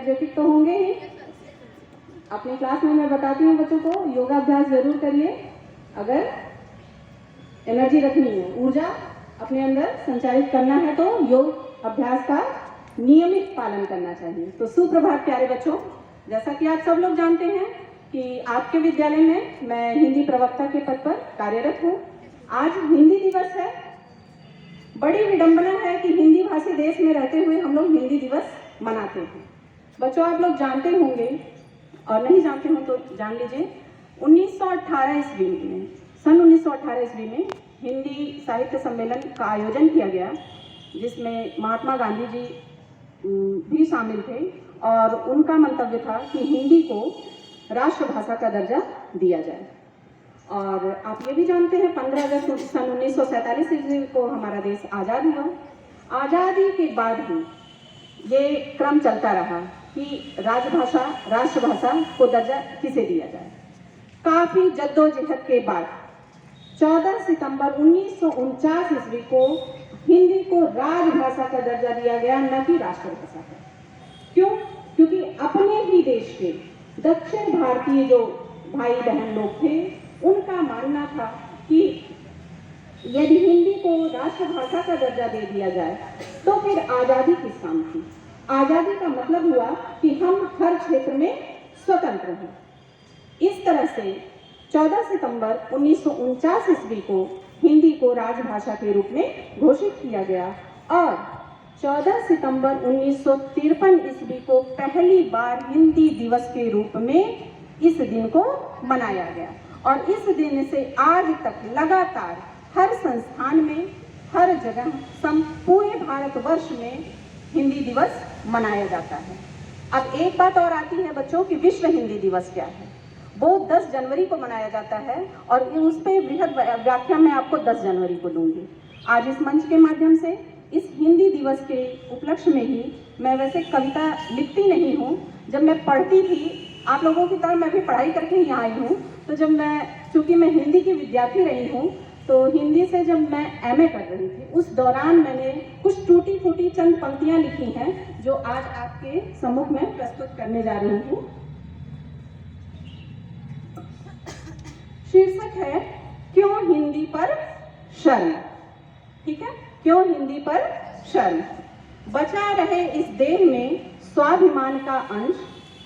Energetic तो होंगे ही। अपनी क्लास में मैं बताती हूँ बच्चों को योगाभ्यास जरूर करिए अगर एनर्जी रखनी है, ऊर्जा अपने अंदर संचारित करना है तो योग अभ्यास का नियमित पालन करना चाहिए। तो सुप्रभात प्यारे बच्चों, जैसा कि आप सब लोग जानते हैं कि आपके विद्यालय में मैं हिंदी प्रवक्ता के पद पर कार्यरत हूँ। आज हिंदी दिवस है। बड़ी विडंबना है कि हिंदी भाषी देश में रहते हुए हम लोग हिंदी दिवस मनाते हैं। बच्चों आप लोग जानते होंगे और नहीं जानते हो तो जान लीजिए, 1918 ईस्वी में, सन 1918 ईस्वी में हिंदी साहित्य सम्मेलन का आयोजन किया गया, जिसमें महात्मा गांधी जी भी शामिल थे और उनका मंतव्य था कि हिंदी को राष्ट्रभाषा का दर्जा दिया जाए। और आप ये भी जानते हैं 15 अगस्त सन 1947 ईस्वी को हमारा देश आज़ाद हुआ। आज़ादी के बाद भी ये क्रम चलता रहा कि राजभाषा राष्ट्रभाषा को दर्जा किसे दिया जाए। काफ़ी जद्दोजहद के बाद 14 सितंबर 1949 ईस्वी को हिंदी को राजभाषा का दर्जा दिया गया, न कि राष्ट्रभाषा का। क्यों? क्योंकि अपने ही देश के दक्षिण भारतीय जो भाई बहन लोग थे उनका मानना था कि यदि हिंदी को राष्ट्रभाषा का दर्जा दे दिया जाए तो फिर आज़ादी किस काम की। आज़ादी का मतलब हुआ कि हम हर क्षेत्र में स्वतंत्र हैं। इस तरह से 14 सितंबर 1949 ईस्वी को हिंदी को राजभाषा के रूप में घोषित किया गया और 14 सितंबर 1953 ईस्वी को पहली बार हिंदी दिवस के रूप में इस दिन को मनाया गया। और इस दिन से आज तक लगातार हर संस्थान में, हर जगह, पूरे भारतवर्ष में हिंदी दिवस मनाया जाता है। अब एक बात और आती है बच्चों कि विश्व हिंदी दिवस क्या है। वो 10 जनवरी को मनाया जाता है और उस पर बृहद व्याख्या मैं आपको 10 जनवरी को दूंगी। आज इस मंच के माध्यम से इस हिंदी दिवस के उपलक्ष्य में ही, मैं वैसे कविता लिखती नहीं हूँ, जब मैं पढ़ती थी आप लोगों की तरह मैं भी पढ़ाई करके यहाँ आई हूँ, तो जब चूँकि मैं हिंदी की विद्यार्थी रही हूँ तो हिंदी से जब मैं एमए कर रही थी उस दौरान मैंने कुछ टूटी फूटी चंद पंक्तियाँ लिखी हैं जो आज आपके सम्मुख में प्रस्तुत करने जा रही हूँ। शीर्षक है क्यों हिंदी पर शर्म। ठीक है, क्यों हिंदी पर शर्म। बचा रहे इस देह में स्वाभिमान का अंश,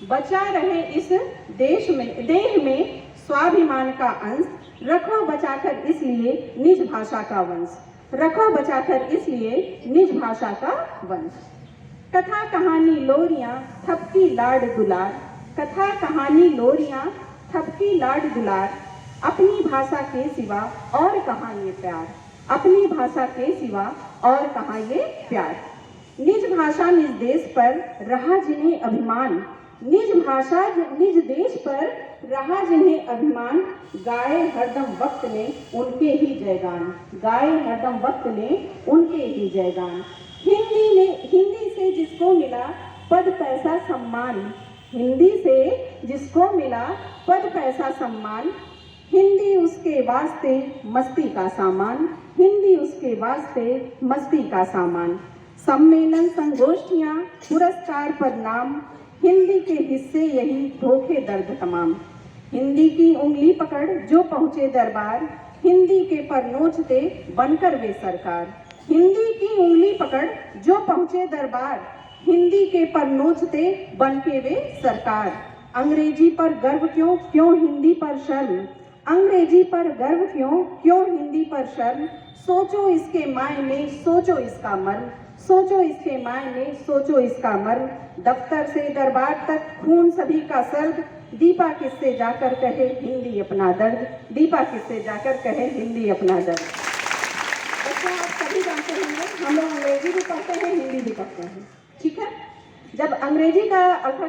बचा रहे इस देह में स्वाभिमान का अंश, रखो बचाकर इसलिए निज भाषा का वंश, रखो बचाकर इसलिए निज भाषा का वंश। कथा कहानी लोरियां थपकी लाड दुलार, कथा कहानी लोरियां थपकी लाड दुलार, अपनी भाषा के सिवा और कहाँ ये प्यार, अपनी भाषा के सिवा और कहाँ ये प्यार। निज भाषा निज देश पर रहा जिन्हें अभिमान, निज भाषा निज देश पर रहा जिन्हें अभिमान, गाए हरदम वक्त ने उनके ही जयगान, गाए हरदम वक्त ने उनके ही जयगान। हिंदी से जिसको मिला पद पैसा सम्मान, हिंदी से जिसको मिला पद पैसा सम्मान, हिंदी उसके वास्ते मस्ती का सामान, हिंदी उसके वास्ते मस्ती का सामान। सम्मेलन संगोष्ठियाँ पुरस्कार पर नाम, हिंदी के हिस्से यही धोखे दर्द तमाम। हिंदी की उंगली पकड़ जो पहुँचे दरबार, हिंदी के पर नोचते बनकर वे सरकार। हिंदी की उंगली पकड़ जो पहुँचे दरबार, हिंदी के पर नोचते बनके वे सरकार। अंग्रेजी पर गर्व क्यों, क्यों हिंदी पर शर्म, अंग्रेजी पर गर्व क्यों, क्यों हिंदी पर शर्म। सोचो इसके मायने, सोचो इसका मर्म, सोचो इसके मायने, सोचो इसका मर्म। दफ्तर से दरबार तक खून सभी का सर्द, दीपा किससे जाकर कहे हिंदी अपना दर्द, दीपा किससे जाकर कहे हिंदी अपना दर्द। बच्चों आप सभी जानते होंगे हम लोग अंग्रेजी भी पढ़ते हैं, हिंदी भी पढ़ते हैं। ठीक है, जब अंग्रेजी का